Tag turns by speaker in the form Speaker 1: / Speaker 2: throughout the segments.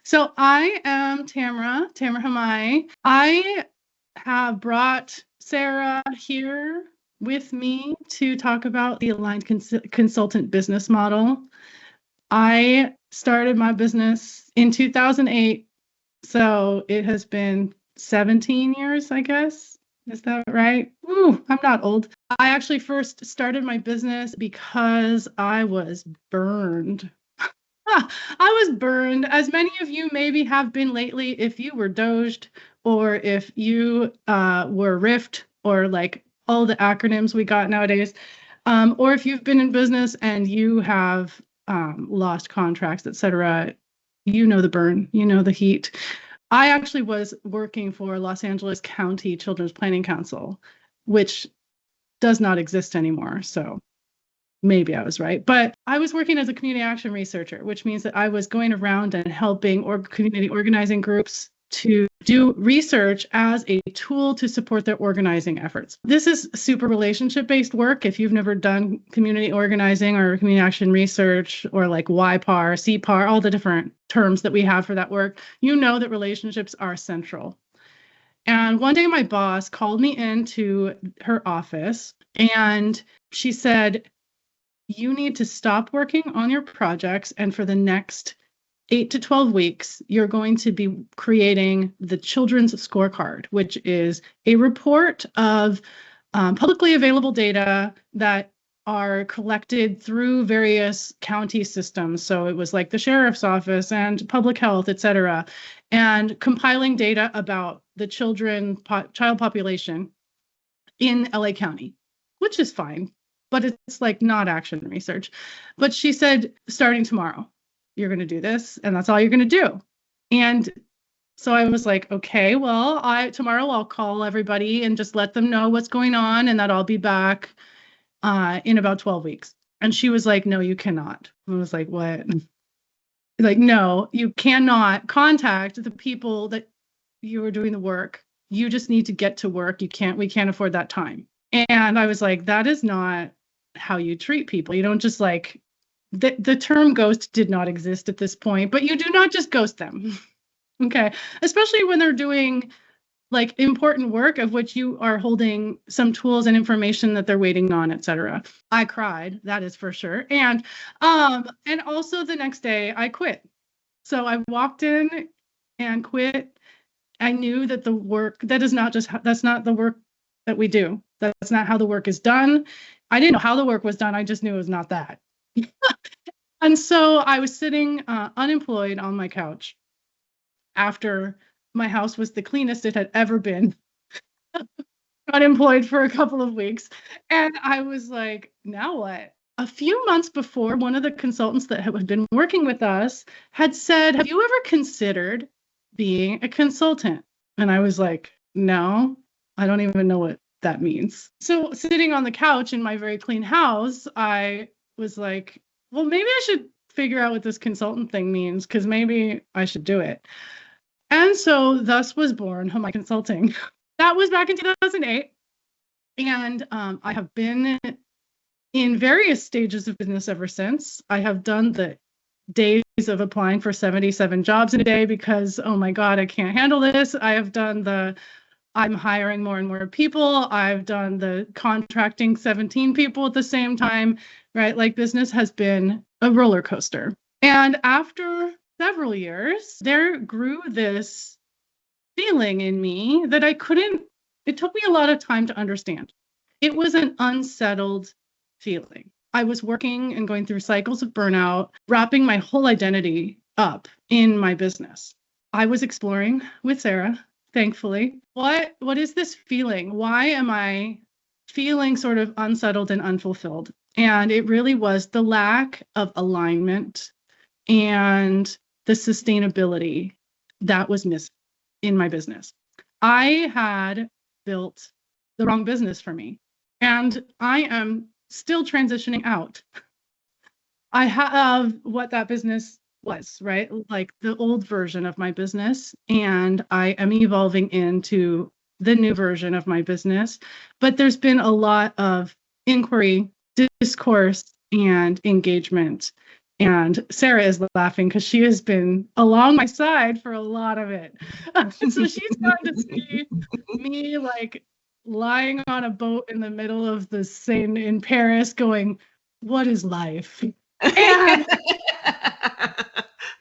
Speaker 1: So I am Tamara Hamai. I have brought Sarah here with me to talk about the aligned consultant business model. I started my business in 2008, so it has been 17 years, I guess. Is that right? Ooh, I'm not old. I actually first started my business because I was burned. I was burned, as many of you maybe have been lately, if you were doged or if you were riffed or like all the acronyms we got nowadays, or if you've been in business and you have lost contracts, etc. You know the burn, you know the heat. I actually was working for Los Angeles County Children's Planning Council, which does not exist anymore. So maybe I was right, but I was working as a community action researcher, which means that I was going around and helping community organizing groups to do research as a tool to support their organizing efforts. This is super relationship-based work. If you've never done community organizing or community action research or like YPAR, CPAR, all the different terms that we have for that work, you know that relationships are central. And one day my boss called me into her office and she said, you need to stop working on your projects, and for the next 8 to 12 weeks, you're going to be creating the Children's Scorecard, which is a report of publicly available data that are collected through various county systems. So it was like the sheriff's office and public health, et cetera, and compiling data about the child population in LA County, which is fine. But it's like not action research. But she said, starting tomorrow, you're going to do this, and that's all you're going to do. And so I was like, okay, well, tomorrow I'll call everybody and just let them know what's going on, and that I'll be back in about 12 weeks. And she was like, no, you cannot. I was like, what? Like, no, you cannot contact the people that you are doing the work. You just need to get to work. We can't afford that time. And I was like, that is not how you treat people. You don't just like, the term ghost did not exist at this point, but you do not just ghost them. Okay. Especially when they're doing like important work of which you are holding some tools and information that they're waiting on, et cetera. I cried, that is for sure. And also the next day I quit. So I walked in and quit. I knew that the work, that's not the work that we do. That's not how the work is done. I didn't know how the work was done. I just knew it was not that. And so I was sitting unemployed on my couch after my house was the cleanest it had ever been, unemployed for a couple of weeks. And I was like, now what? A few months before, one of the consultants that had been working with us had said, have you ever considered being a consultant? And I was like, no, I don't even know what that means. So sitting on the couch in my very clean house, I was like, well, maybe I should figure out what this consultant thing means, because maybe I should do it. And so thus was born Hamai Consulting. That was back in 2008. And I have been in various stages of business ever since. I have done the days of applying for 77 jobs in a day because, oh my God, I can't handle this. I have done I'm hiring more and more people. I've done the contracting 17 people at the same time, right? Like business has been a roller coaster. And after several years, there grew this feeling in me that it took me a lot of time to understand. It was an unsettled feeling. I was working and going through cycles of burnout, wrapping my whole identity up in my business. I was exploring with Sarah, thankfully, what is this feeling? Why am I feeling sort of unsettled and unfulfilled? And it really was the lack of alignment and the sustainability that was missing in my business. I had built the wrong business for me, and I am still transitioning out. I have what that business was, right? Like the old version of my business, and I am evolving into the new version of my business. But there's been a lot of inquiry, discourse, and engagement And Sarah is laughing because she has been along my side for a lot of it. So she's gotten to see me like lying on a boat in the middle of the Seine in Paris going, what is life? And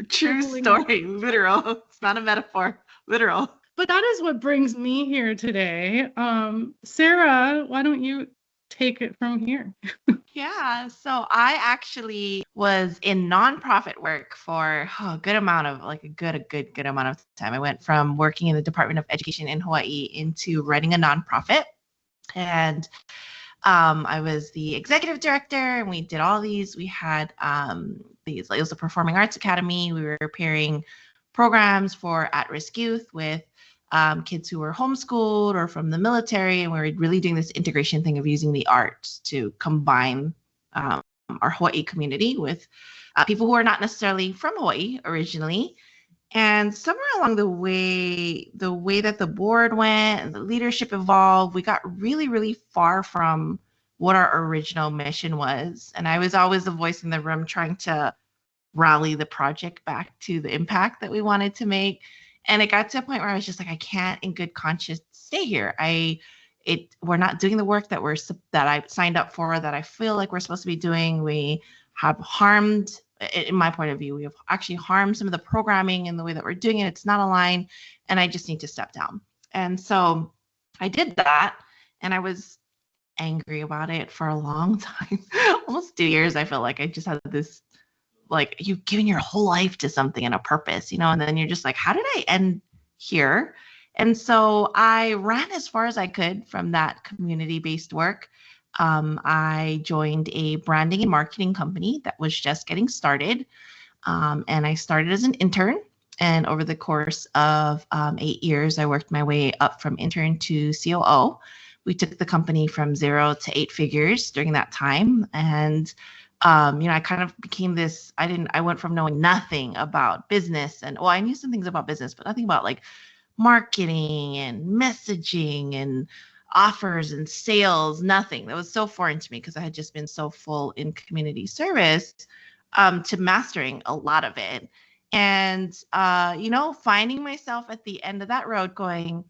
Speaker 2: true story, literal. It's not a metaphor, literal.
Speaker 1: But that is what brings me here today. Sarah, why don't you take it from here?
Speaker 2: Yeah, so I actually was in nonprofit work for a good amount of like a good amount of time. I went from working in the Department of Education in Hawaii into running a nonprofit. And I was the executive director, and we did all these. We had these, like, it was a performing arts academy. We were pairing programs for at-risk youth with kids who were homeschooled or from the military, and we were really doing this integration thing of using the arts to combine our Hawaii community with people who are not necessarily from Hawaii originally. And somewhere along the way that the board went and the leadership evolved, we got really, really far from what our original mission was. And I was always the voice in the room trying to rally the project back to the impact that we wanted to make. And it got to a point where I was just like, I can't in good conscience stay here. We're not doing the work that I signed up for, that I feel like we're supposed to be doing. We have harmed, in my point of view, we have actually harmed some of the programming and the way that we're doing it. It's not aligned, and I just need to step down. And so I did that, and I was angry about it for a long time, almost 2 years. I feel like I just had this, like, you've given your whole life to something and a purpose, and then you're just like, how did I end here? And so I ran as far as I could from that community-based work. I joined a branding and marketing company that was just getting started. And I started as an intern. And over the course of 8 years, I worked my way up from intern to COO. We took the company from 0 to 8 figures during that time. And I kind of became this, I went from knowing nothing about business, and I knew some things about business, but nothing about like marketing and messaging and offers and sales, nothing. That was so foreign to me because I had just been so full in community service, to mastering a lot of it. And, finding myself at the end of that road going,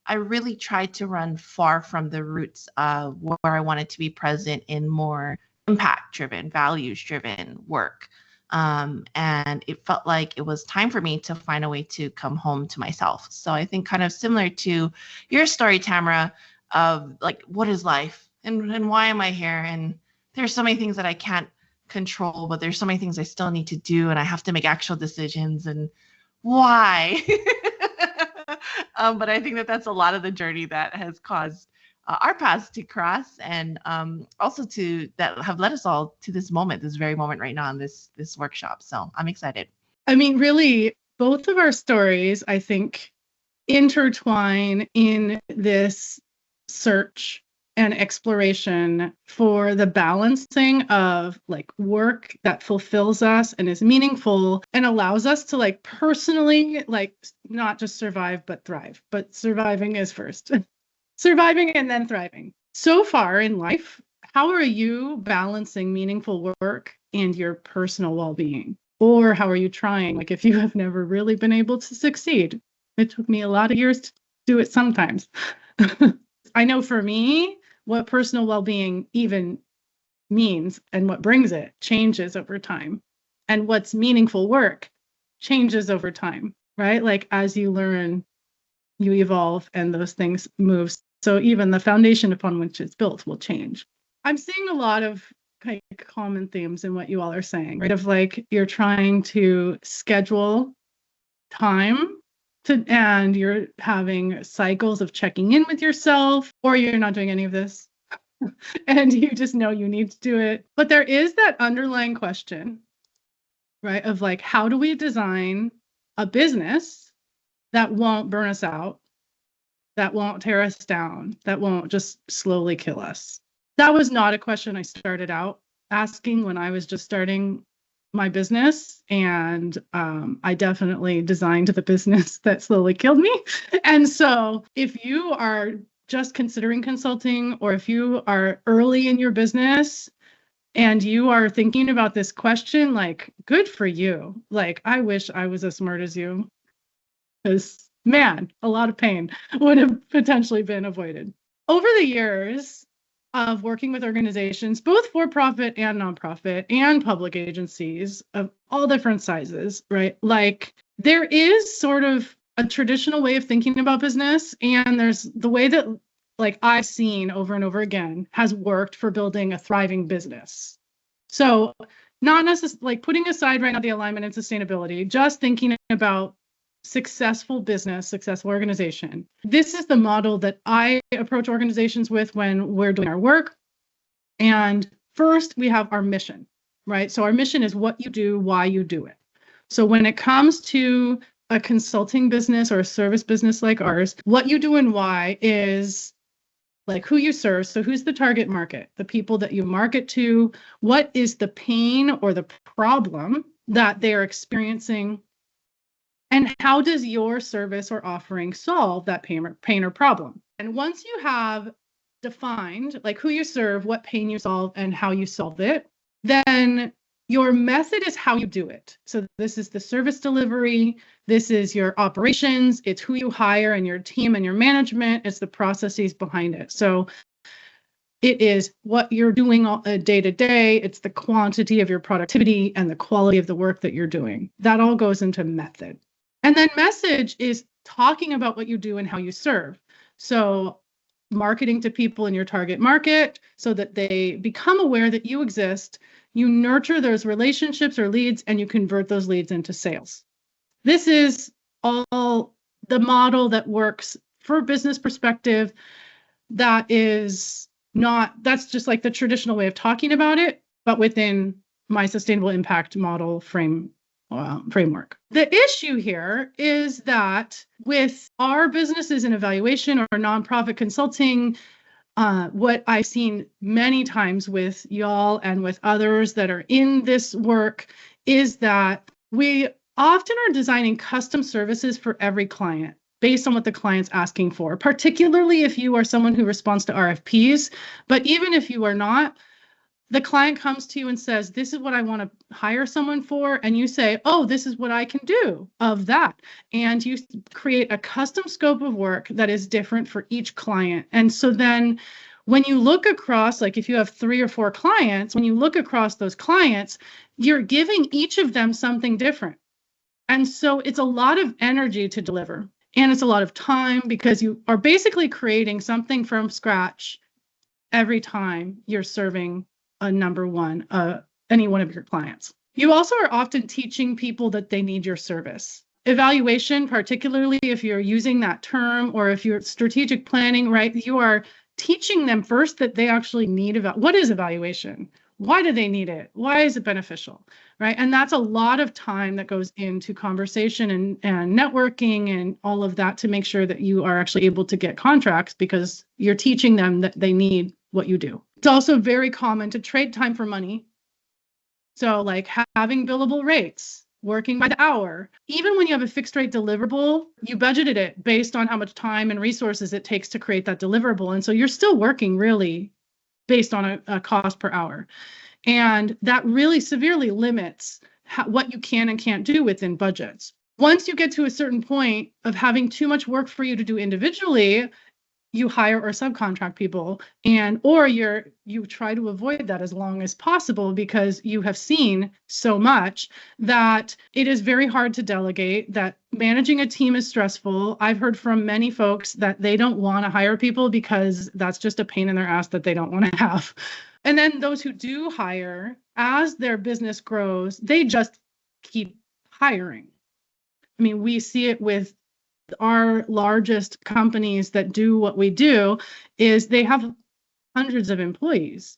Speaker 2: I really tried to run far from the roots of where I wanted to be present in more impact-driven, values-driven work. And it felt like it was time for me to find a way to come home to myself. So I think kind of similar to your story, Tamara, of like, what is life and why am I here? And there's so many things that I can't control, but there's so many things I still need to do, and I have to make actual decisions, and why? But I think that that's a lot of the journey that has caused our paths to cross, and also that have led us all to this very moment right now in this workshop. So I'm excited.
Speaker 1: I mean, really, both of our stories, I think, intertwine in this search and exploration for the balancing of like work that fulfills us and is meaningful and allows us to like personally, like, not just survive, but thrive. But surviving is first. Surviving and then thriving. So far in life, how are you balancing meaningful work and your personal well-being? Or how are you trying? Like, if you have never really been able to succeed, it took me a lot of years to do it sometimes. I know for me, what personal well-being even means and what brings it changes over time. And what's meaningful work changes over time, right? Like, as you learn, you evolve and those things move. So even the foundation upon which it's built will change. I'm seeing a lot of kind of common themes in what you all are saying, right? Of like, you're trying to schedule time and you're having cycles of checking in with yourself, or you're not doing any of this and you just know you need to do it. But there is that underlying question, right? Of like, how do we design a business that won't burn us out, that won't tear us down, that won't just slowly kill us? That was not a question I started out asking when I was just starting my business. And I definitely designed the business that slowly killed me. And so if you are just considering consulting, or if you are early in your business, and you are thinking about this question, like, good for you. Like, I wish I was as smart as you, because man, a lot of pain would have potentially been avoided. Over the years of working with organizations, both for-profit and nonprofit and public agencies of all different sizes, right? Like, there is sort of a traditional way of thinking about business, and there's the way that, like, I've seen over and over again has worked for building a thriving business. So not necessarily, like, putting aside right now the alignment and sustainability, just thinking about successful business, successful organization. This is the model that I approach organizations with when we're doing our work. And first, we have our mission, right? So our mission is what you do, why you do it. So when it comes to a consulting business or a service business like ours, what you do and why is like who you serve. So who's the target market, the people that you market to, what is the pain or the problem that they're experiencing, and how does your service or offering solve that pain or problem? And once you have defined like who you serve, what pain you solve, and how you solve it, then your method is how you do it. So this is the service delivery, this is your operations, it's who you hire and your team and your management, it's the processes behind it. So it is what you're doing day to day, it's the quantity of your productivity and the quality of the work that you're doing. That all goes into method. And then message is talking about what you do and how you serve. So marketing to people in your target market so that they become aware that you exist, you nurture those relationships or leads, and you convert those leads into sales. This is all the model that works for a business perspective. That's just like the traditional way of talking about it, but within my sustainable impact model framework. The issue here is that with our businesses in evaluation or nonprofit consulting, what I've seen many times with y'all and with others that are in this work is that we often are designing custom services for every client based on what the client's asking for, particularly if you are someone who responds to RFPs. But even if you are not, the client comes to you and says, this is what I want to hire someone for. And you say, oh, this is what I can do of that. And you create a custom scope of work that is different for each client. And so then when you look across, like if you have 3 or 4 clients, when you look across those clients, you're giving each of them something different. And so it's a lot of energy to deliver. And it's a lot of time because you are basically creating something from scratch every time you're serving any one of your clients. You also are often teaching people that they need your service. Evaluation, particularly if you're using that term or if you're strategic planning, right? You are teaching them first that they actually need what is evaluation? Why do they need it? Why is it beneficial, right? And that's a lot of time that goes into conversation and networking and all of that to make sure that you are actually able to get contracts because you're teaching them that they need what you do. It's also very common to trade time for money. So like having billable rates, working by the hour. Even when you have a fixed rate deliverable, you budgeted it based on how much time and resources it takes to create that deliverable. And so you're still working really based on a cost per hour. And that really severely limits what you can and can't do within budgets. Once you get to a certain point of having too much work for you to do individually, you hire or subcontract people, or you try to avoid that as long as possible because you have seen so much that it is very hard to delegate, that managing a team is stressful. I've heard from many folks that they don't want to hire people because that's just a pain in their ass that they don't want to have. And then those who do hire, as their business grows, they just keep hiring. I mean, we see it with our largest companies that do what we do is they have hundreds of employees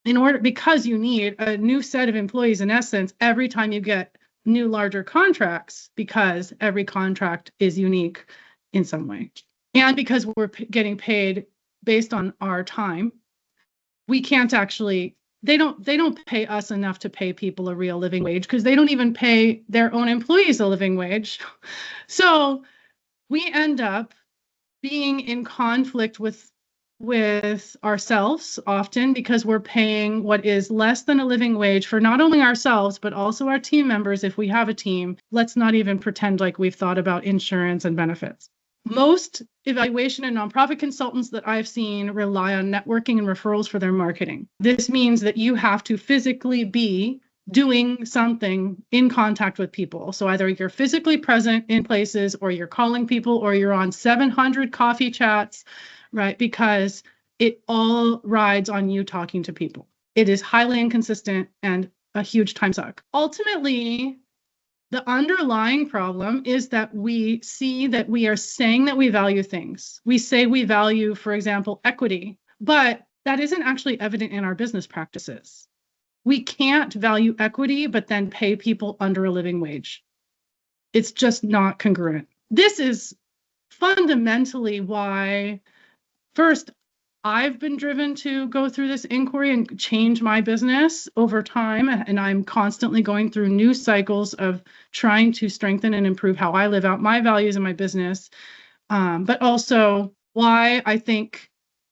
Speaker 1: because you need a new set of employees in essence every time you get new larger contracts because every contract is unique in some way. And because we're getting paid based on our time, we can't actually, they don't pay us enough to pay people a real living wage because they don't even pay their own employees a living wage. So we end up being in conflict with with ourselves often because we're paying what is less than a living wage for not only ourselves, but also our team members. If we have a team, let's not even pretend like we've thought about insurance and benefits. Most evaluation and nonprofit consultants that I've seen rely on networking and referrals for their marketing. This means that you have to physically be doing something in contact with people. So either you're physically present in places, or you're calling people, or you're on 700 coffee chats, right? Because it all rides on you talking to people. It is highly inconsistent and a huge time suck. Ultimately, the underlying problem is that we see that we are saying that we value things. We say we value, for example, equity, but that isn't actually evident in our business practices. We can't value equity, but then pay people under a living wage. It's just not congruent. This is fundamentally why, first, I've been driven to go through this inquiry and change my business over time. And I'm constantly going through new cycles of trying to strengthen and improve how I live out my values in my business. But also why I think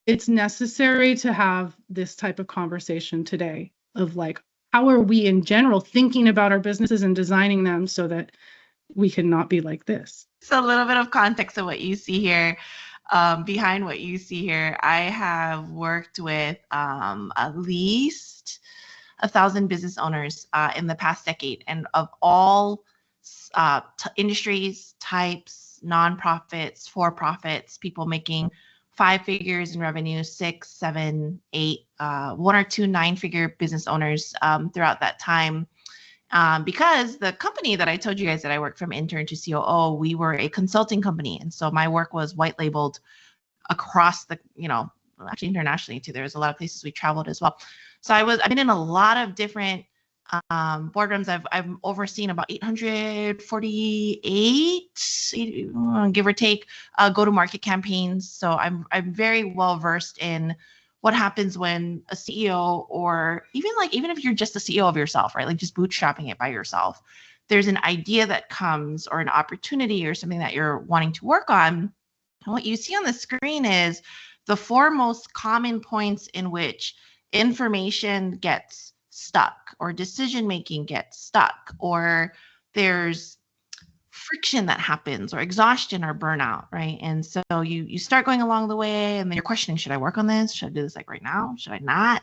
Speaker 1: it's necessary to have this type of conversation today of like, how are we in general thinking about our businesses and designing them so that we can not be like this?
Speaker 2: So a little bit of context of what you see here. Behind what you see here, I have worked with at least 1,000 business owners in the past decade, and of all industries, types, nonprofits, for-profits, people making 5 figures in revenue, 6, 7, 8, 1 or 2 9-figure business owners throughout that time. Because the company that I told you guys that I worked from intern to COO, we were a consulting company. And so my work was white labeled across the, actually internationally too. There's a lot of places we traveled as well. So I've been in a lot of different boardrooms. I've overseen about 848, give or take, go-to-market campaigns. So I'm very well versed in what happens when a CEO, or even if you're just the CEO of yourself, right? Like just bootstrapping it by yourself, there's an idea that comes, or an opportunity, or something that you're wanting to work on. And what you see on the screen is the 4 most common points in which information gets stuck, or decision-making gets stuck, or there's friction that happens, or exhaustion, or burnout, right? And so you start going along the way, and then you're questioning, should I work on this? Should I do this like right now? Should I not?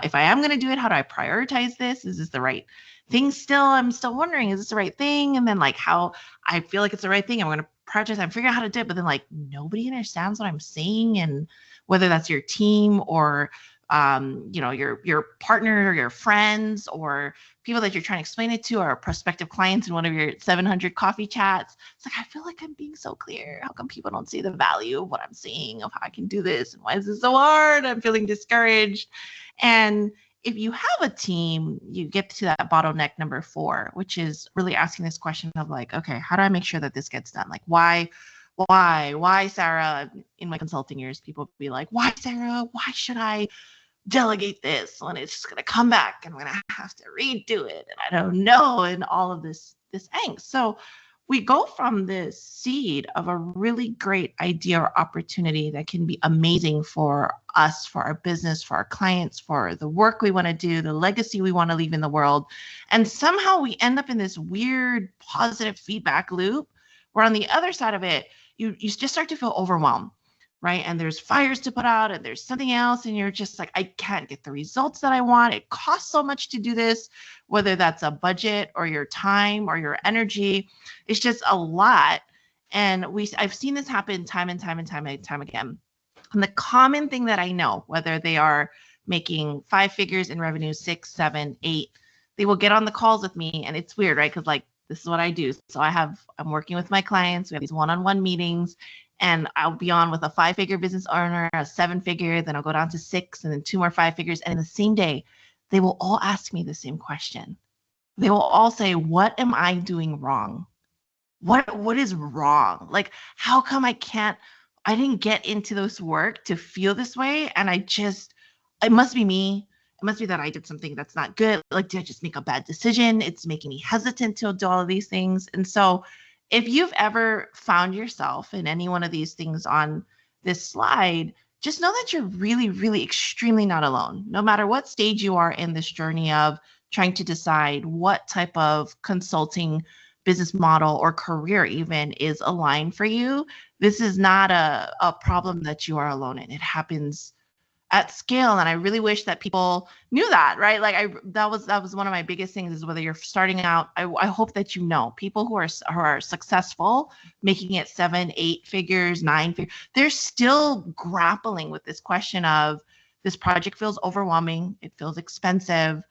Speaker 2: If I am going to do it, how do I prioritize this? Is this the right thing still? I'm still wondering, is this the right thing? And then like how I feel like it's the right thing, I'm going to prioritize, I'm figuring out how to do it, but then like nobody understands what I'm saying. And whether that's your team, or your partner, or your friends, or people that you're trying to explain it to, or prospective clients in one of your 700 coffee chats. It's like, I feel like I'm being so clear. How come people don't see the value of what I'm saying, of how I can do this? And why is this so hard? I'm feeling discouraged. And if you have a team, you get to that bottleneck number 4, which is really asking this question of like, okay, how do I make sure that this gets done? Like, why, Sarah? In my consulting years, people be like, why, Sarah? Why should I delegate this when it's just going to come back and I'm going to have to redo it? And I don't know. And all of this angst. So we go from this seed of a really great idea or opportunity that can be amazing for us, for our business, for our clients, for the work we want to do, the legacy we want to leave in the world. And somehow we end up in this weird positive feedback loop where on the other side of it, you just start to feel overwhelmed, right? And there's fires to put out, and there's something else, and you're just like, I can't get the results that I want. It costs so much to do this, whether that's a budget, or your time, or your energy. It's just a lot. And I've seen this happen time and time again. And the common thing that I know, whether they are making 5 figures in revenue, 6, 7, 8, they will get on the calls with me. And it's weird, right? Because like, this is what I do. So I'm working with my clients. We have these one-on-one meetings, and I'll be on with a 5-figure business owner, a 7-figure, then I'll go down to 6, and then 2 more 5 figures. And in the same day, they will all ask me the same question. They will all say, what am I doing wrong? What is wrong? Like, how come I didn't get into this work to feel this way? And it must be me. It must be that I did something that's not good. Like, did I just make a bad decision? It's making me hesitant to do all of these things. And so if you've ever found yourself in any one of these things on this slide, just know that you're really, really extremely not alone. No matter what stage you are in this journey of trying to decide what type of consulting business model or career even is aligned for you, this is not a problem that you are alone in. It happens at scale, and I really wish that people knew that, right? Like that was one of my biggest things, is whether you're starting out, I hope that you know people who are successful, making it 7, 8 figures, 9 figures, they're still grappling with this question of, this project feels overwhelming, it feels expensive,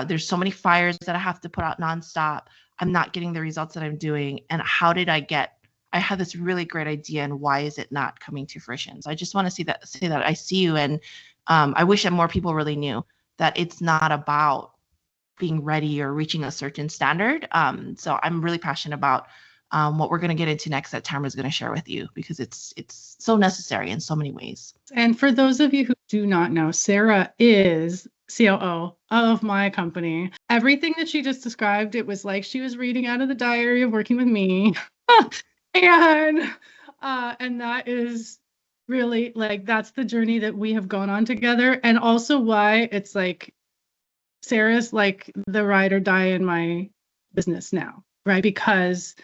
Speaker 2: there's so many fires that I have to put out nonstop, I'm not getting the results that I'm doing, and how did I had this really great idea, and why is it not coming to fruition? So I just want to say that I see you, and I wish that more people really knew that it's not about being ready or reaching a certain standard. So I'm really passionate about what we're going to get into next, that Tamara is going to share with you, because it's so necessary in so many ways.
Speaker 1: And for those of you who do not know, Sarah is COO of my company. Everything that she just described, it was like she was reading out of the diary of working with me. And that is really, like, that's the journey that we have gone on together. And also why it's like Sarah's like the ride or die in my business now, right? Because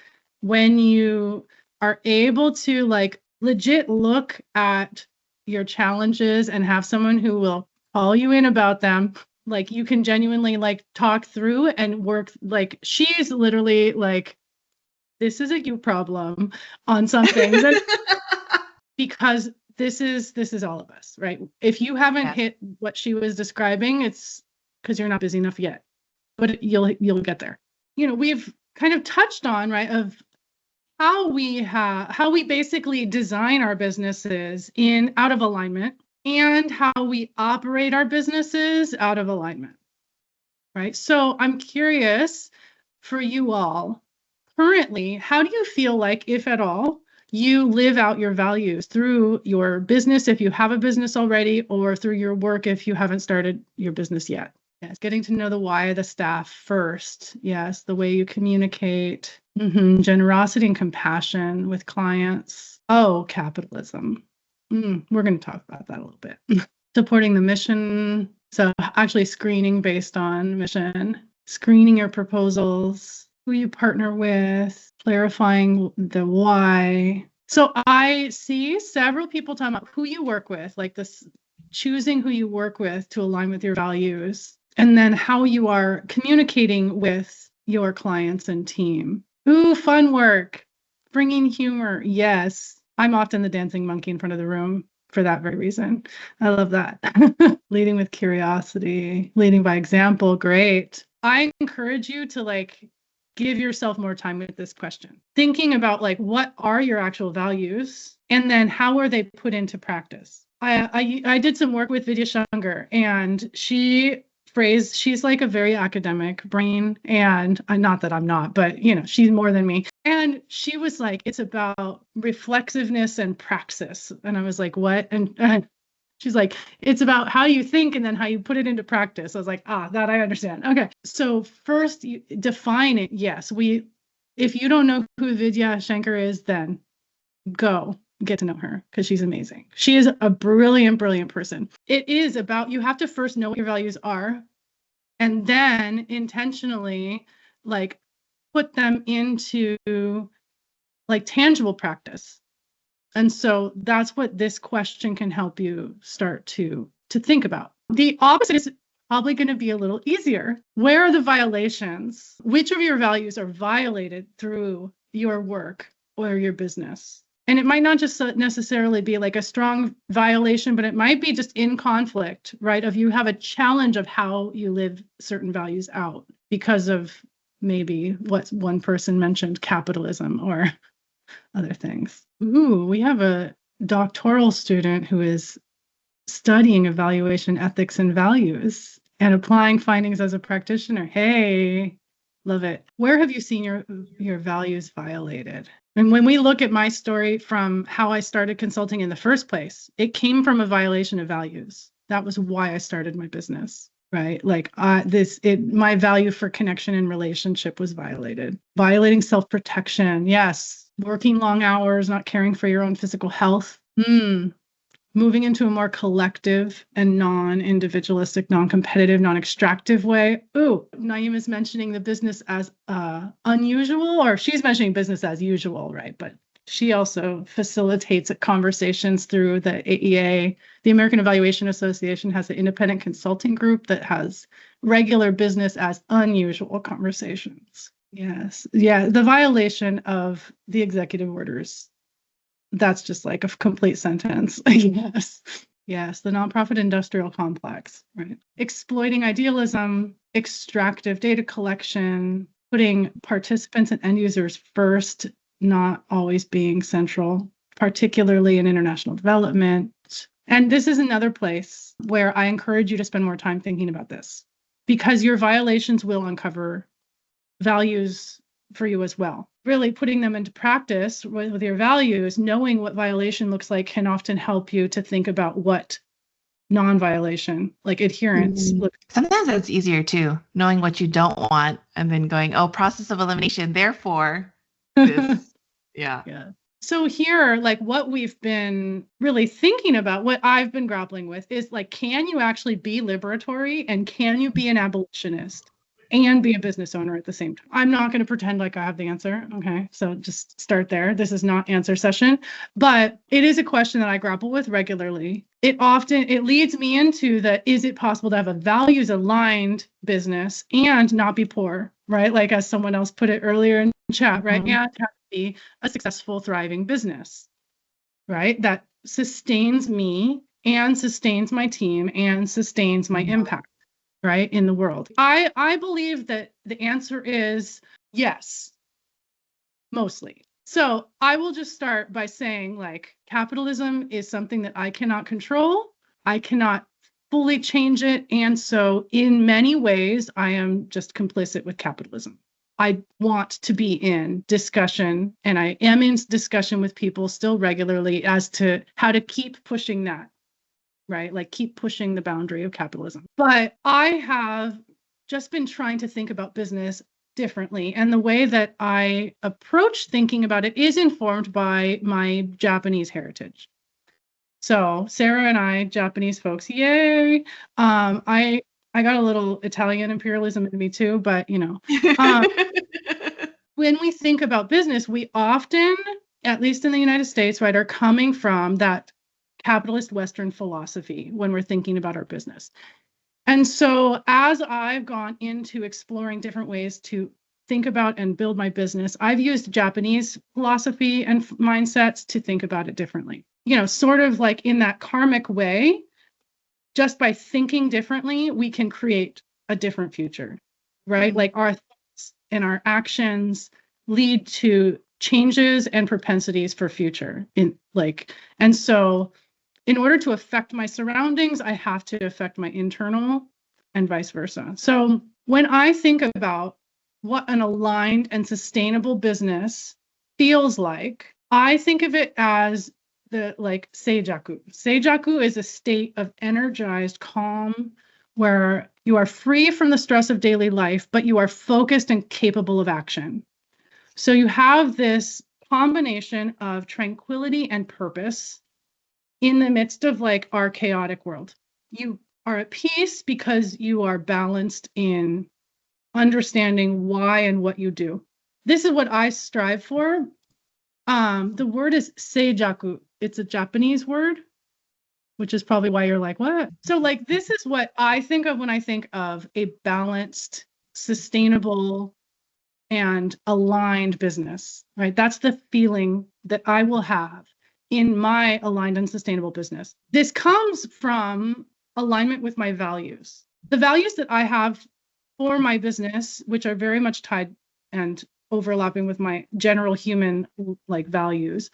Speaker 1: when you are able to like legit look at your challenges and have someone who will call you in about them, like you can genuinely like talk through and work, like she's literally like, this is a you problem on some things. Because this is all of us, right? If you haven't hit what she was describing, it's because you're not busy enough yet, but you'll get there. You know, we've kind of touched on, right, of how we basically design our businesses out of alignment, and how we operate our businesses out of alignment, right? So I'm curious for you all, currently, how do you feel like, if at all, you live out your values through your business, if you have a business already, or through your work if you haven't started your business yet? Yes, getting to know the why of the staff first. Yes, the way you communicate, generosity and compassion with clients. Oh, capitalism. We're going to talk about that a little bit. Supporting the mission. So actually screening based on mission, screening your proposals, who you partner with, clarifying the why. So I see several people talking about who you work with, like this, choosing who you work with to align with your values, and then how you are communicating with your clients and team. Ooh, fun work, bringing humor. Yes, I'm often the dancing monkey in front of the room for that very reason. I love that. Leading with curiosity, leading by example. Great. I encourage you to like give yourself more time with this question. Thinking about like, what are your actual values? And then how are they put into practice? I did some work with Vidya Shankar, and she's like a very academic brain, and not that I'm not, but you know, she's more than me. And she was like, it's about reflexiveness and praxis. And I was like, what? And she's like, it's about how you think and then how you put it into practice. I was like, that I understand. Okay. So first you define it. Yes. If you don't know who Vidya Shankar is, then go get to know her, because she's amazing. She is a brilliant, brilliant person. It is about, you have to first know what your values are, and then intentionally like put them into like tangible practice. And so that's what this question can help you start to think about. The opposite is probably going to be a little easier. Where are the violations? Which of your values are violated through your work or your business? And it might not just necessarily be like a strong violation, but it might be just in conflict, right? If you have a challenge of how you live certain values out because of maybe what one person mentioned, capitalism or other things. Ooh, we have a doctoral student who is studying evaluation ethics and values and applying findings as a practitioner. Hey, love it. Where have you seen your values violated? And when we look at my story from how I started consulting in the first place, it came from a violation of values. That was why I started my business, right? Like my value for connection and relationship was violated. Violating self-protection. Yes. Working long hours, not caring for your own physical health. moving into a more collective and non-individualistic, non-competitive, non-extractive way. Ooh, Naeem is mentioning the business as unusual, or she's mentioning business as usual, right? But she also facilitates conversations through the AEA. The American Evaluation Association has an independent consulting group that has regular business as unusual conversations. Yes. Yeah. The violation of the executive orders. That's just like a complete sentence. Yes. Yes. The nonprofit industrial complex, right? Exploiting idealism, extractive data collection, putting participants and end users first, not always being central, particularly in international development. And this is another place where I encourage you to spend more time thinking about this, because your violations will uncover values for you as well. Really putting them into practice with your values, knowing what violation looks like, can often help you to think about what non-violation, like adherence.
Speaker 2: Sometimes that's easier too, knowing what you don't want and then going, oh, process of elimination, therefore this. Yeah.
Speaker 1: So here, like what we've been really thinking about, what I've been grappling with is like, can you actually be liberatory and can you be an abolitionist and be a business owner at the same time? I'm not going to pretend like I have the answer. Okay. So just start there. This is not answer session, but it is a question that I grapple with regularly. It leads me into is it possible to have a values aligned business and not be poor, right? Like as someone else put it earlier in chat, right? Mm-hmm. And have to be a successful, thriving business, right? That sustains me and sustains my team and sustains my impact, right, in the world. I believe that the answer is yes, mostly. So I will just start by saying, like, capitalism is something that I cannot control. I cannot fully change it. And so in many ways, I am just complicit with capitalism. I want to be in discussion, and I am in discussion with people still regularly as to how to keep pushing that, right? Like keep pushing the boundary of capitalism. But I have just been trying to think about business differently. And the way that I approach thinking about it is informed by my Japanese heritage. So Sarah and I, Japanese folks, yay. I got a little Italian imperialism in me too, but when we think about business, we often, at least in the United States, right, are coming from that capitalist Western philosophy when we're thinking about our business. And so as I've gone into exploring different ways to think about and build my business, I've used Japanese philosophy and mindsets to think about it differently. Sort of like in that karmic way, just by thinking differently, we can create a different future, right? Mm-hmm. Like our thoughts and our actions lead to changes and propensities for future. And so in order to affect my surroundings, I have to affect my internal and vice versa. So when I think about what an aligned and sustainable business feels like, I think of it as seijaku. Seijaku is a state of energized calm where you are free from the stress of daily life, but you are focused and capable of action. So you have this combination of tranquility and purpose in the midst of our chaotic world. You are at peace because you are balanced in understanding why and what you do. This is what I strive for. The word is seijaku. It's a Japanese word, which is probably why you're like, what? So this is what I think of when I think of a balanced, sustainable, and aligned business, right? That's the feeling that I will have in my aligned and sustainable business. This comes from alignment with my values. The values that I have for my business, which are very much tied and overlapping with my general human values.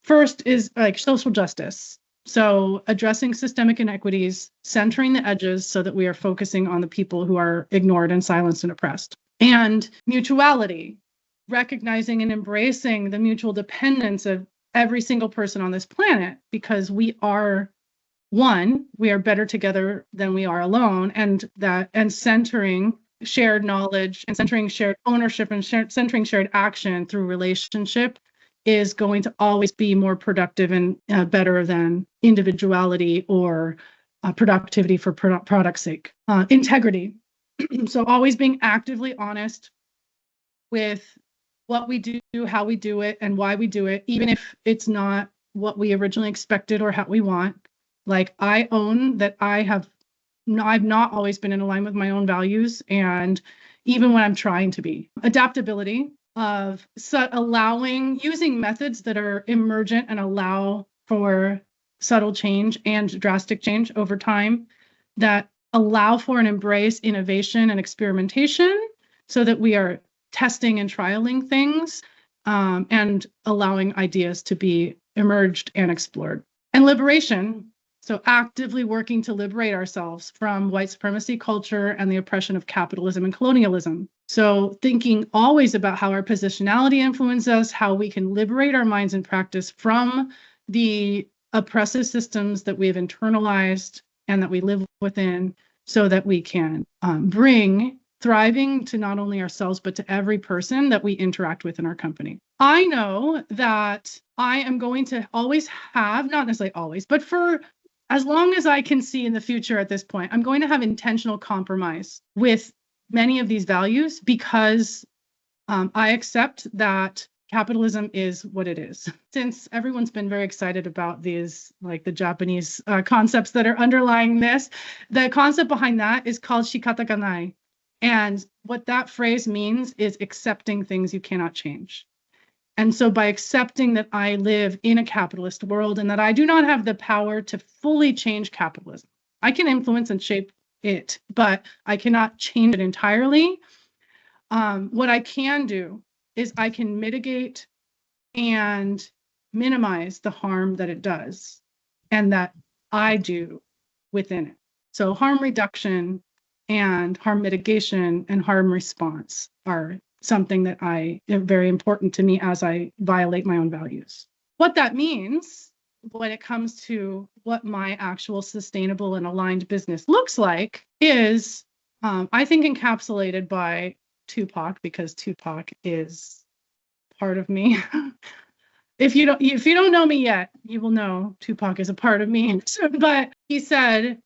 Speaker 1: First is social justice. So addressing systemic inequities, centering the edges so that we are focusing on the people who are ignored and silenced and oppressed. And mutuality, recognizing and embracing the mutual dependence of every single person on this planet, because we are one, we are better together than we are alone, and centering shared knowledge and centering shared ownership and centering shared action through relationship is going to always be more productive and better than individuality or productivity for product's sake. Integrity. So always being actively honest with what we do, how we do it, and why we do it, even if it's not what we originally expected or how we want. Like, I own that I've not always been in alignment with my own values, and even when I'm trying to be. Adaptability of using methods that are emergent and allow for subtle change and drastic change over time, that allow for and embrace innovation and experimentation, so that we are testing and trialing things and allowing ideas to be emerged and explored. And liberation. So actively working to liberate ourselves from white supremacy culture and the oppression of capitalism and colonialism. So thinking always about how our positionality influences us, how we can liberate our minds and practice from the oppressive systems that we have internalized and that we live within, so that we can bring thriving to not only ourselves, but to every person that we interact with in our company. I know that I am going to always have, not necessarily always, but for as long as I can see in the future at this point, I'm going to have intentional compromise with many of these values, because I accept that capitalism is what it is. Since everyone's been very excited about these, like the Japanese concepts that are underlying this, the concept behind that is called shikataganai. And what that phrase means is accepting things you cannot change. And so by accepting that I live in a capitalist world and that I do not have the power to fully change capitalism, I can influence and shape it, but I cannot change it entirely. What I can do is I can mitigate and minimize the harm that it does and that I do within it. So harm reduction and harm mitigation and harm response are something that are very important to me as I violate my own values. What that means when it comes to what my actual sustainable and aligned business looks like is, I think, encapsulated by Tupac, because Tupac is part of me. If you don't know me yet, you will know Tupac is a part of me. But he said,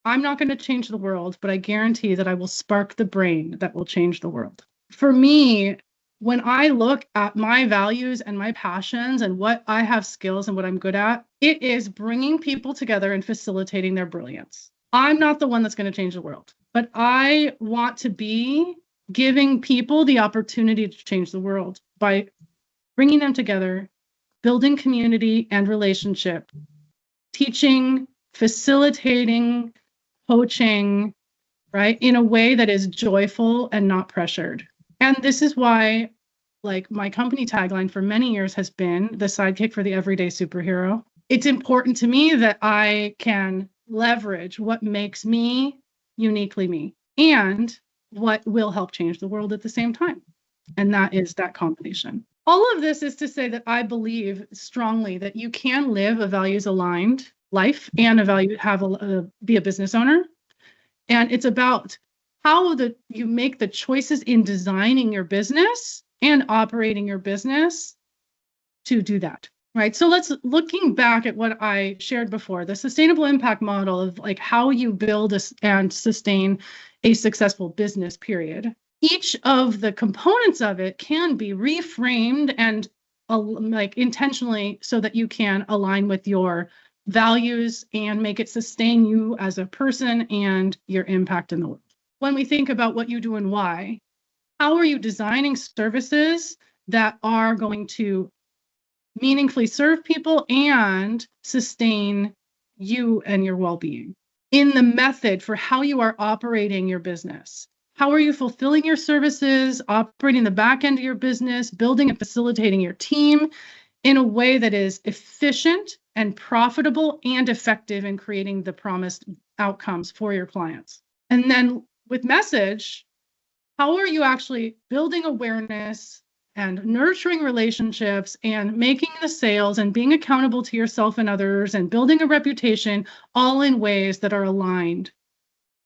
Speaker 1: I'm not going to change the world, but I guarantee that I will spark the brain that will change the world. For me, when I look at my values and my passions and what I have skills and what I'm good at, it is bringing people together and facilitating their brilliance. I'm not the one that's going to change the world, but I want to be giving people the opportunity to change the world by bringing them together, building community and relationship, teaching, facilitating, coaching, right, in a way that is joyful and not pressured. And this is why, like, my company tagline for many years has been the sidekick for the everyday superhero. It's important to me that I can leverage what makes me uniquely me and what will help change the world at the same time. And that is that combination. All of this is to say that I believe strongly that you can live a values-aligned life and be a business owner. And it's about how you make the choices in designing your business and operating your business to do that, right? So looking back at what I shared before, the sustainable impact model of like how you build and sustain a successful business, period. Each of the components of it can be reframed and like intentionally so that you can align with your values and make it sustain you as a person and your impact in the world. When we think about what you do and why, how are you designing services that are going to meaningfully serve people and sustain you and your well-being? In the method for how you are operating your business, how are you fulfilling your services, operating the back end of your business, building and facilitating your team in a way that is efficient and profitable and effective in creating the promised outcomes for your clients? And then with message, how are you actually building awareness and nurturing relationships and making the sales and being accountable to yourself and others and building a reputation, all in ways that are aligned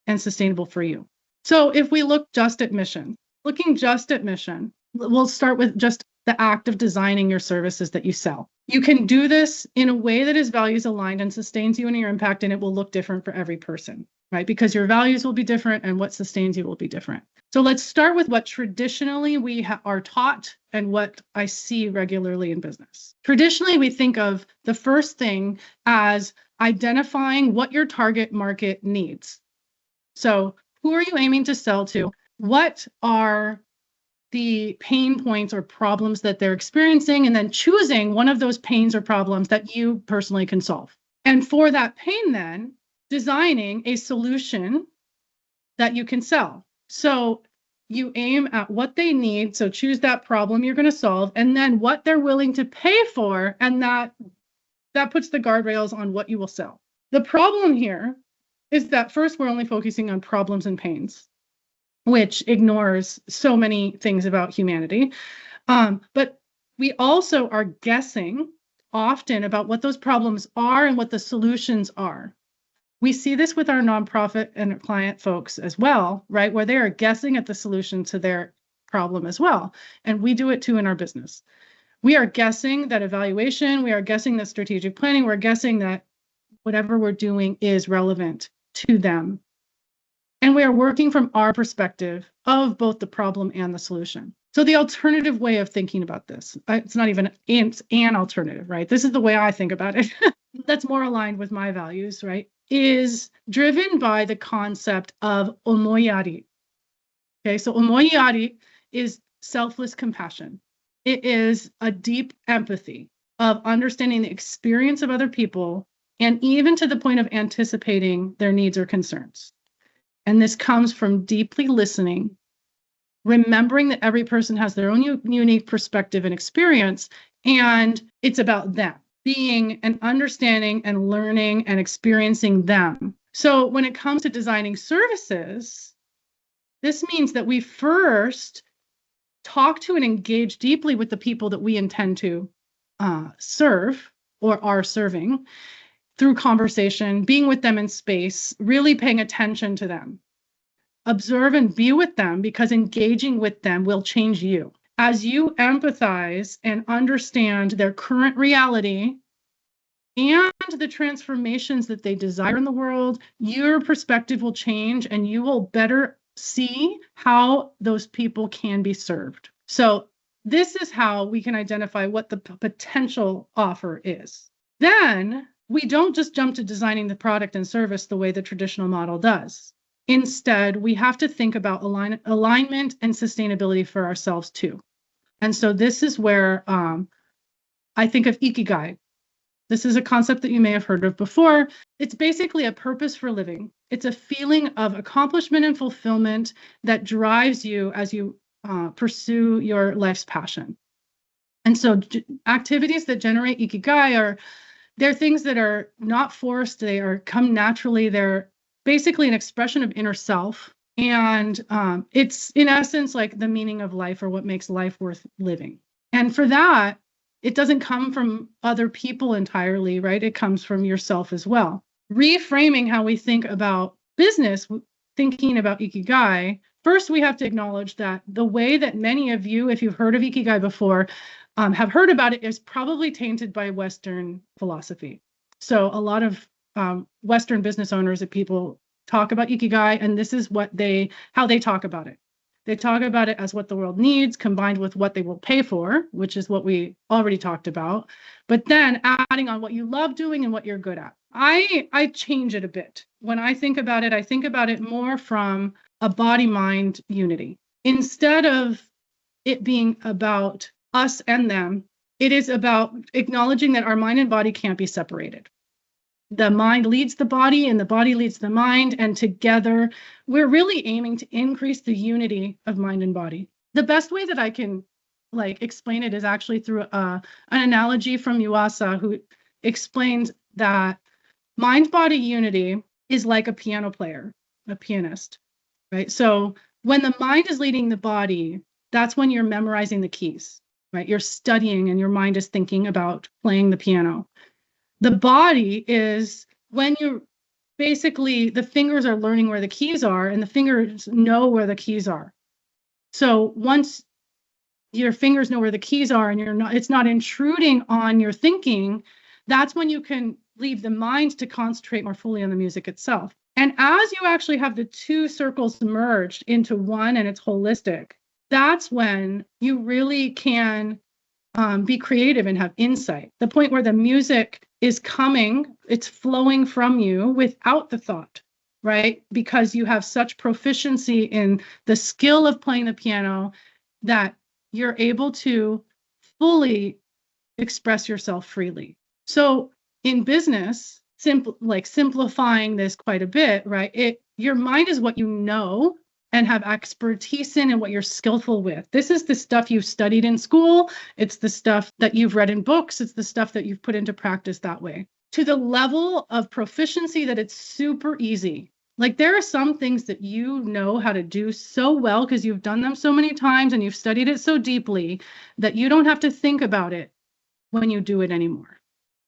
Speaker 1: and sustainable for you? So if we look just at mission, we'll start with just the act of designing your services that you sell. You can do this in a way that is values aligned and sustains you and your impact, and it will look different for every person, right? Because your values will be different and what sustains you will be different. So let's start with what traditionally we are taught and what I see regularly in business. Traditionally, we think of the first thing as identifying what your target market needs. So who are you aiming to sell to? What are the pain points or problems that they're experiencing, and then choosing one of those pains or problems that you personally can solve. And for that pain, then designing a solution that you can sell. So you aim at what they need. So choose that problem you're going to solve, and then what they're willing to pay for. And that puts the guardrails on what you will sell. The problem here is that first, we're only focusing on problems and pains, which ignores so many things about humanity. But we also are guessing often about what those problems are and what the solutions are. We see this with our nonprofit and client folks as well, right? Where they are guessing at the solution to their problem as well. And we do it too in our business. We are guessing that evaluation, we are guessing that strategic planning, we're guessing that whatever we're doing is relevant to them. And we are working from our perspective of both the problem and the solution. So the alternative way of thinking about this, it's not even it's an alternative, right? This is the way I think about it. That's more aligned with my values, right? Is driven by the concept of omoyari. Okay, so omoyari is selfless compassion. It is a deep empathy of understanding the experience of other people, and even to the point of anticipating their needs or concerns. And this comes from deeply listening, remembering that every person has their own unique perspective and experience, and it's about them being and understanding and learning and experiencing them. So when it comes to designing services, this means that we first talk to and engage deeply with the people that we intend to serve or are serving through conversation, being with them in space, really paying attention to them. Observe and be with them, because engaging with them will change you. As you empathize and understand their current reality and the transformations that they desire in the world, your perspective will change and you will better see how those people can be served. So this is how we can identify what the potential offer is. Then we don't just jump to designing the product and service the way the traditional model does. Instead, we have to think about alignment and sustainability for ourselves too. And so this is where I think of Ikigai. This is a concept that you may have heard of before. It's basically a purpose for living. It's a feeling of accomplishment and fulfillment that drives you as you pursue your life's passion. And so activities that generate Ikigai they're things that are not forced. They come naturally. They're basically an expression of inner self. And it's in essence like the meaning of life, or what makes life worth living. And for that, it doesn't come from other people entirely, right? It comes from yourself as well. Reframing how we think about business, thinking about Ikigai, first we have to acknowledge that the way that many of you, if you've heard of Ikigai before, have heard about it is probably tainted by Western philosophy. So a lot of Western business owners and people talk about Ikigai, and this is how they talk about it. They talk about it as what the world needs combined with what they will pay for, which is what we already talked about, but then adding on what you love doing and what you're good at. I change it a bit. When I think about it more from a body-mind unity. Instead of it being about us and them, it is about acknowledging that our mind and body can't be separated. The mind leads the body and the body leads the mind, and together we're really aiming to increase the unity of mind and body. The best way that I can explain it is actually through an analogy from Yuasa, who explains that mind-body unity is like a piano player, a pianist, right? So when the mind is leading the body, that's when you're memorizing the keys, right? You're studying and your mind is thinking about playing the piano. The body is when you're basically, the fingers are learning where the keys are and the fingers know where the keys are. So once your fingers know where the keys are and it's not intruding on your thinking, that's when you can leave the mind to concentrate more fully on the music itself. And as you actually have the two circles merged into one and it's holistic, that's when you really can be creative and have insight. The point where the music is coming, it's flowing from you without the thought, right? Because you have such proficiency in the skill of playing the piano that you're able to fully express yourself freely. So in business, simplifying this quite a bit, right? Your mind is what you know and have expertise in and what you're skillful with. This is the stuff you've studied in school. It's the stuff that you've read in books. It's the stuff that you've put into practice that way. To the level of proficiency that it's super easy. Like there are some things that you know how to do so well because you've done them so many times and you've studied it so deeply that you don't have to think about it when you do it anymore.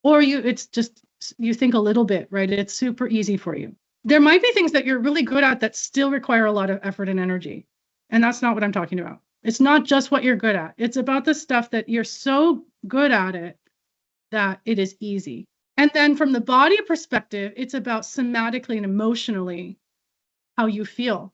Speaker 1: Or it's just, you think a little bit, right? It's super easy for you. There might be things that you're really good at that still require a lot of effort and energy. And that's not what I'm talking about. It's not just what you're good at. It's about the stuff that you're so good at it that it is easy. And then from the body perspective, it's about somatically and emotionally how you feel.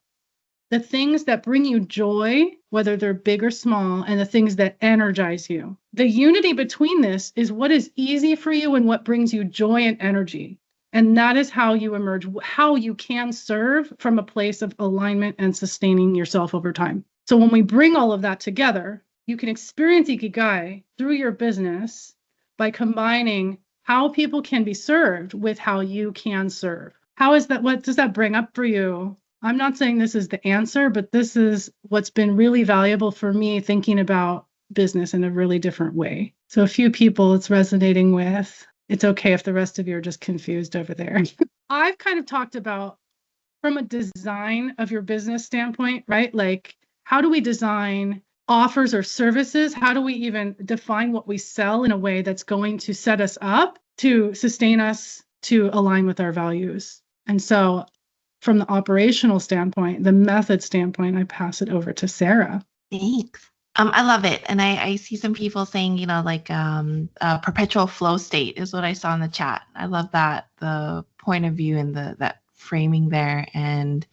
Speaker 1: The things that bring you joy, whether they're big or small, and the things that energize you. The unity between this is what is easy for you and what brings you joy and energy. And that is how you emerge, how you can serve from a place of alignment and sustaining yourself over time. So when we bring all of that together, you can experience Ikigai through your business by combining how people can be served with how you can serve. How is that? What does that bring up for you? I'm not saying this is the answer, but this is what's been really valuable for me thinking about business in a really different way. So a few people it's resonating with. It's okay if the rest of you are just confused over there. I've kind of talked about from a design of your business standpoint, right? Like, how do we design offers or services? How do we even define what we sell in a way that's going to set us up to sustain us, to align with our values? And so from the operational standpoint, the method standpoint, I pass it over to Sarah.
Speaker 2: Thanks. I love it. And I see some people saying, like perpetual flow state is what I saw in the chat. I love that, the point of view and that framing there. And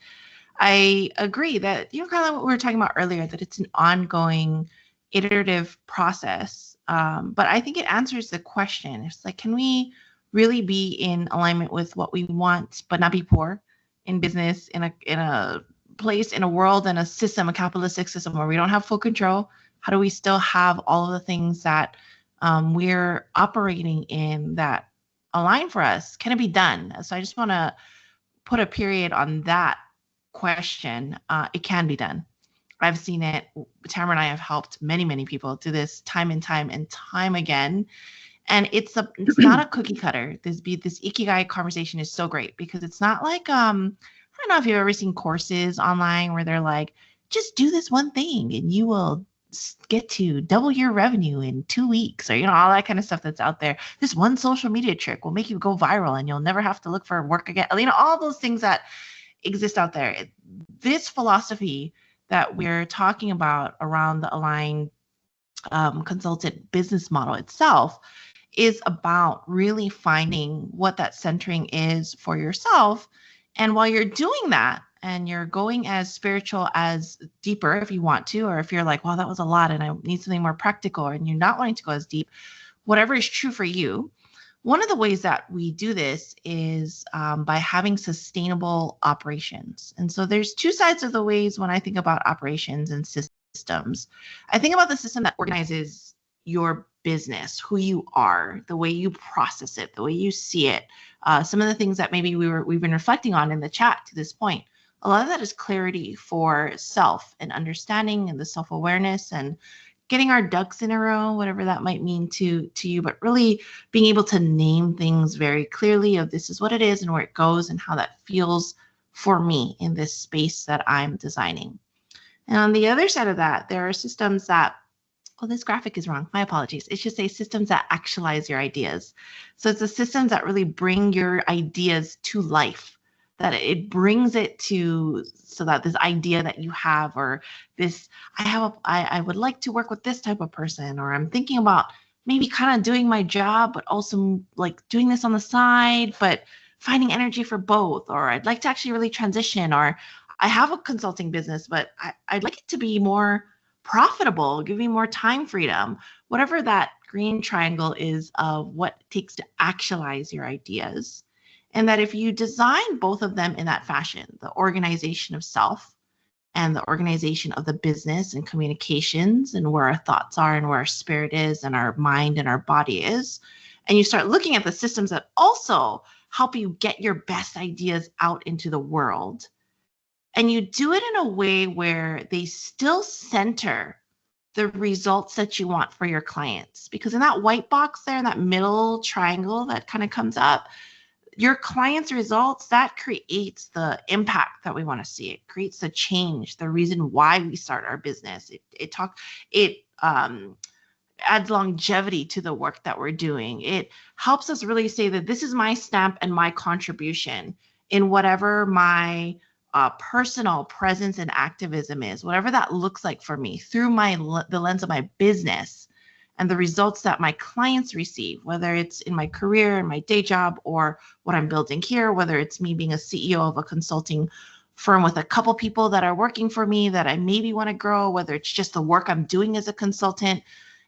Speaker 2: I agree that, kind of what we were talking about earlier, that it's an ongoing iterative process. But I think it answers the question. It's like, can we really be in alignment with what we want, but not be poor in business, in a place, in a world, in a system, a capitalistic system where we don't have full control? How do we still have all of the things that we're operating in that align for us? Can it be done? So I just want to put a period on that question. It can be done. I've seen it. Tamara and I have helped many, many people do this time and time again. And it's not a cookie cutter. This Ikigai conversation is so great because it's not like, I don't know if you've ever seen courses online where they're like, just do this one thing and you will get to double your revenue in 2 weeks, or, all that kind of stuff that's out there. This one social media trick will make you go viral and you'll never have to look for work again. All those things that exist out there. This philosophy that we're talking about around the aligned consultant business model itself is about really finding what that centering is for yourself. And while you're doing that, and you're going as spiritual as deeper if you want to, or if you're like, well, that was a lot and I need something more practical, and you're not wanting to go as deep, whatever is true for you. One of the ways that we do this is by having sustainable operations. And so there's two sides of the ways when I think about operations and systems. I think about the system that organizes your business, who you are, the way you process it, the way you see it. Some of the things that maybe we've been reflecting on in the chat to this point. A lot of that is clarity for self and understanding and the self-awareness and getting our ducks in a row, whatever that might mean to you, but really being able to name things very clearly of this is what it is and where it goes and how that feels for me in this space that I'm designing. And on the other side of that, there are systems that, this graphic is wrong. My apologies. It should say systems that actualize your ideas. So it's the systems that really bring your ideas to life. that it brings it to, so that this idea that you have, or this, I would like to work with this type of person, or I'm thinking about maybe kind of doing my job, but also like doing this on the side, but finding energy for both, or I'd like to actually really transition, or I have a consulting business, but I'd like it to be more profitable, give me more time freedom, whatever that green triangle is of what it takes to actualize your ideas. And that if you design both of them in that fashion, the organization of self and the organization of the business and communications and where our thoughts are and where our spirit is and our mind and our body is, and you start looking at the systems that also help you get your best ideas out into the world, and you do it in a way where they still center the results that you want for your clients. Because in that white box there, in that middle triangle that kind of comes up, your clients' results, that creates the impact that we want to see. It creates the change, the reason why we start our business. It adds longevity to the work that we're doing. It helps us really say that this is my stamp and my contribution in whatever my personal presence and activism is, whatever that looks like for me through the lens of my business and the results that my clients receive, whether it's in my career, in my day job, or what I'm building here, whether it's me being a CEO of a consulting firm with a couple people that are working for me that I maybe want to grow, whether it's just the work I'm doing as a consultant.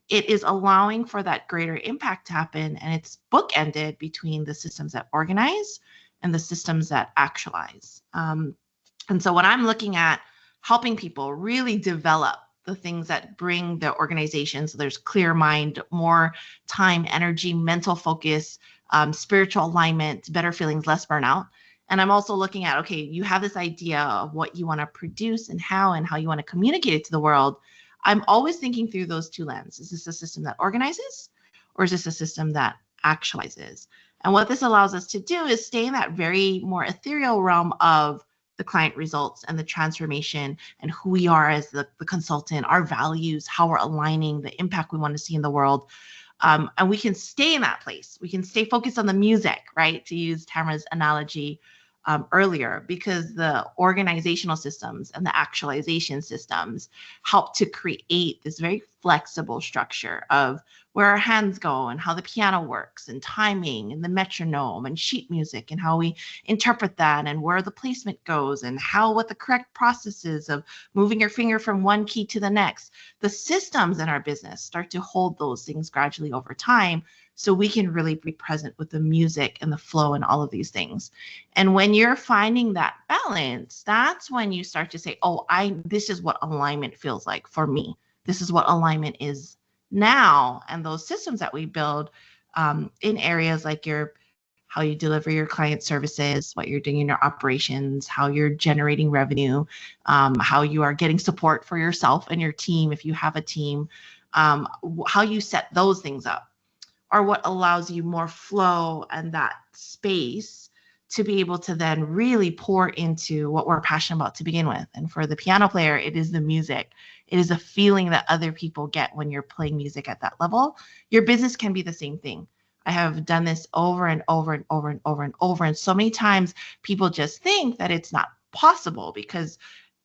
Speaker 2: It is allowing for that greater impact to happen, and it's bookended between the systems that organize and the systems that actualize. And so when I'm looking at helping people really develop the things that bring the organization, so there's clear mind, more time, energy, mental focus, spiritual alignment, better feelings, less burnout. And I'm also looking at, okay, you have this idea of what you want to produce and how you want to communicate it to the world. I'm always thinking through those two lenses. Is this a system that organizes, or is this a system that actualizes? And what this allows us to do is stay in that very more ethereal realm of the client results and the transformation and who we are as the consultant, our values, how we're aligning, the impact we want to see in the world. And we can stay in that place. We can stay focused on the music, right? To use Tamara's analogy earlier, because the organizational systems and the actualization systems help to create this very flexible structure of where our hands go and how the piano works and timing and the metronome and sheet music and how we interpret that and where the placement goes and what the correct process is of moving your finger from one key to the next. The systems in our business start to hold those things gradually over time, so we can really be present with the music and the flow and all of these things. And when you're finding that balance, that's when you start to say, oh, this is what alignment feels like for me. This is what alignment is now. And those systems that we build in areas like how you deliver your client services, what you're doing in your operations, how you're generating revenue, how you are getting support for yourself and your team if you have a team, how you set those things up, are what allows you more flow and that space to be able to then really pour into what we're passionate about to begin with. And for the piano player, it is the music. It is a feeling that other people get when you're playing music at that level. Your business can be the same thing. I have done this over and over and over and over and over. And so many times people just think that it's not possible, because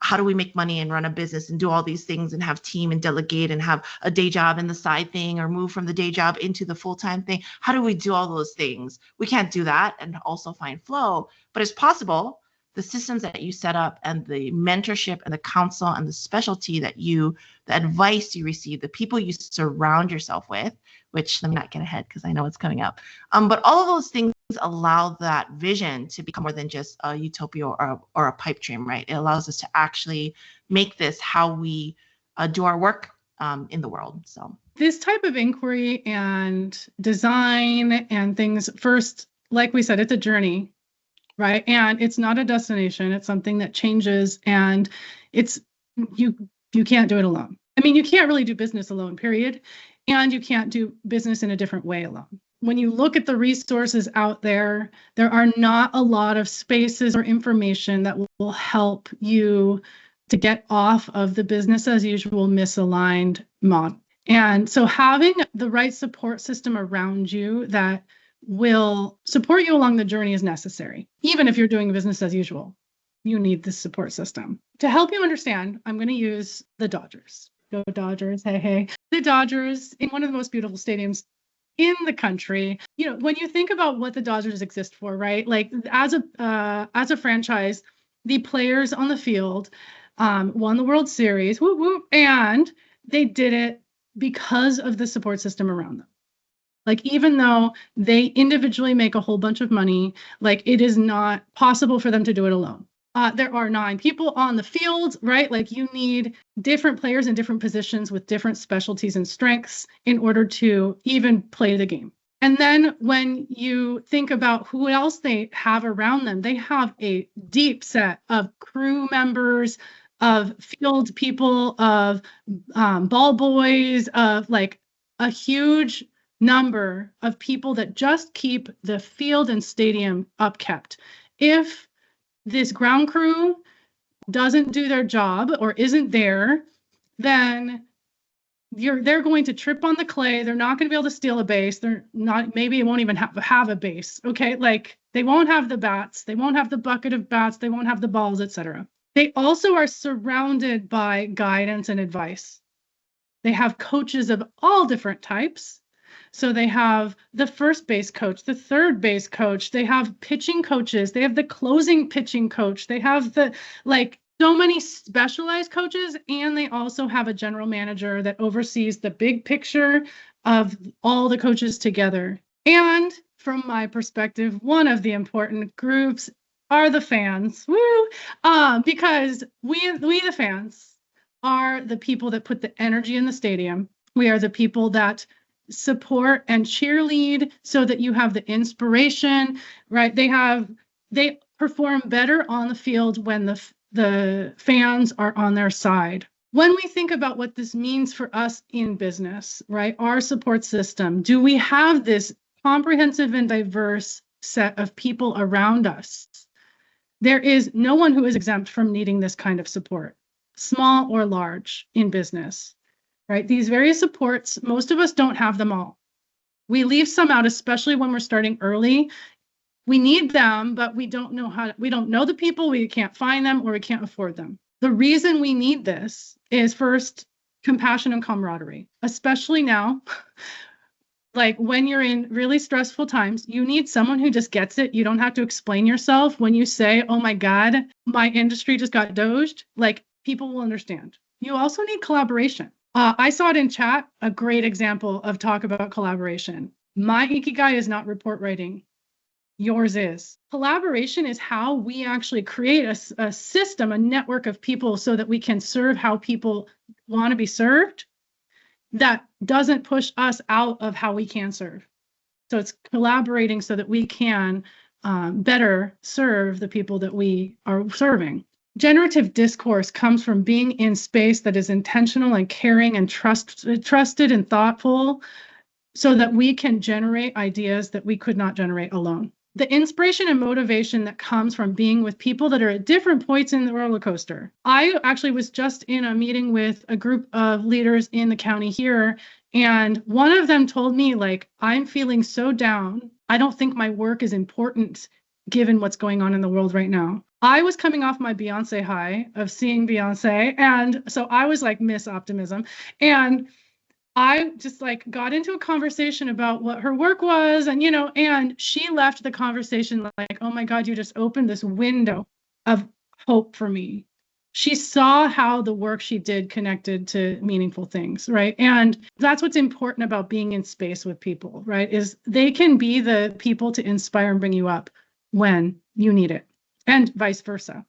Speaker 2: how do we make money and run a business and do all these things and have team and delegate and have a day job and the side thing, or move from the day job into the full-time thing? How do we do all those things? We can't do that and also find flow, but it's possible. The systems that you set up and the mentorship and the counsel and the specialty the advice you receive, the people you surround yourself with, which let me not get ahead because I know it's coming up. But all of those things allow that vision to become more than just a utopia or a pipe dream, right? It allows us to actually make this how we do our work in the world. So
Speaker 1: this type of inquiry and design and things, first, like we said, it's a journey, right? And it's not a destination. It's something that changes, and you can't do it alone. I mean, you can't really do business alone, period. And you can't do business in a different way alone. When you look at the resources out there, there are not a lot of spaces or information that will help you to get off of the business as usual misaligned model. And so having the right support system around you that will support you along the journey as necessary. Even if you're doing business as usual, you need this support system. To help you understand, I'm going to use the Dodgers. Go Dodgers, hey, hey. The Dodgers in one of the most beautiful stadiums in the country. When you think about what the Dodgers exist for, right? Like as a franchise, the players on the field won the World Series, whoop, whoop, and they did it because of the support system around them. Like, even though they individually make a whole bunch of money, like it is not possible for them to do it alone. There are 9 people on the field, right? Like you need different players in different positions with different specialties and strengths in order to even play the game. And then when you think about who else they have around them, they have a deep set of crew members, of field people, of ball boys, of like a huge number of people that just keep the field and stadium upkept. If this ground crew doesn't do their job or isn't there, then they're going to trip on the clay. They're not going to be able to steal a base. They're not, maybe it won't even have a base. Okay. Like they won't have the bats. They won't have the bucket of bats. They won't have the balls, etc. They also are surrounded by guidance and advice. They have coaches of all different types. So they have the first base coach, the third base coach, they have pitching coaches, they have the closing pitching coach, they have so many specialized coaches, and they also have a general manager that oversees the big picture of all the coaches together. And from my perspective, one of the important groups are the fans. Woo! Because we the fans are the people that put the energy in the stadium. We are the people that support and cheerlead so that you have the inspiration, right? They perform better on the field when the fans are on their side. When we think about what this means for us in business, right? Our support system, do we have this comprehensive and diverse set of people around us? There is no one who is exempt from needing this kind of support, small or large, in business. Right? These various supports, most of us don't have them all. We leave some out, especially when we're starting early. We need them, but we don't know the people, we can't find them, or we can't afford them. The reason we need this is first, compassion and camaraderie, especially now. Like when you're in really stressful times, you need someone who just gets it. You don't have to explain yourself. When you say, oh my God, my industry just got doged, like people will understand. You also need collaboration. I saw it in chat, a great example of talk about collaboration. My ikigai is not report writing. Yours is. Collaboration is how we actually create a system, a network of people so that we can serve how people want to be served that doesn't push us out of how we can serve. So it's collaborating so that we can better serve the people that we are serving. Generative discourse comes from being in space that is intentional and caring and trusted and thoughtful so that we can generate ideas that we could not generate alone. The inspiration and motivation that comes from being with people that are at different points in the roller coaster. I actually was just in a meeting with a group of leaders in the county here, and one of them told me, like, I'm feeling so down. I don't think my work is important given what's going on in the world right now. I was coming off my Beyonce high of seeing Beyonce. And so I was like Miss Optimism. And I just like got into a conversation about what her work was. And, and she left the conversation like, oh my God, you just opened this window of hope for me. She saw how the work she did connected to meaningful things, right? And that's what's important about being in space with people, right? Is they can be the people to inspire and bring you up when you need it, and vice versa.